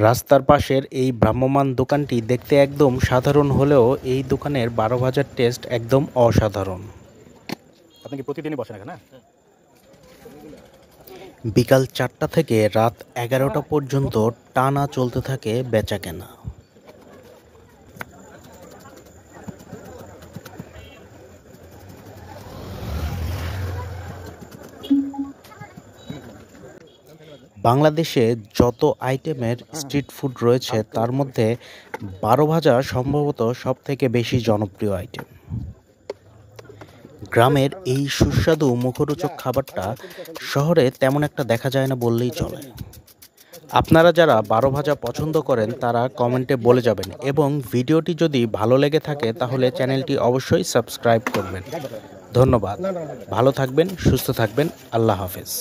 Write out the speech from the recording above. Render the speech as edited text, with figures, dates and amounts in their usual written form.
রাস্তার পাশের এই ভ্রাম্যমাণ দোকানটি দেখতে একদম সাধারণ হলেও এই দোকানের ১২ ভাজার টেস্ট একদম অসাধারণ। আপনি কি প্রতিদিনই বসেন এখানে? বিকাল ৪টা থেকে রাত ১১টা পর্যন্ত টানা চলতে থাকে বেচাকেনা। বাংলাদেশে যত আইটেমের স্ট্রিট ফুড রয়েছে তার মধ্যে ১২ ভাজা সম্ভবত সবথেকে বেশি জনপ্রিয় আইটেম। গ্রামের এই সুস্বাদু মুখরোচক খাবারটা শহরে তেমন একটা দেখা যায় না বললেই চলে। আপনারা যারা ১২ ভাজা পছন্দ করেন তারা কমেন্টে বলে যাবেন এবং ভিডিওটি যদি ভালো লেগে থাকে তাহলে চ্যানেলটি অবশ্যই সাবস্ক্রাইব করবেন। ধন্যবাদ। ভালো থাকবেন, সুস্থ থাকবেন। আল্লাহ হাফেজ।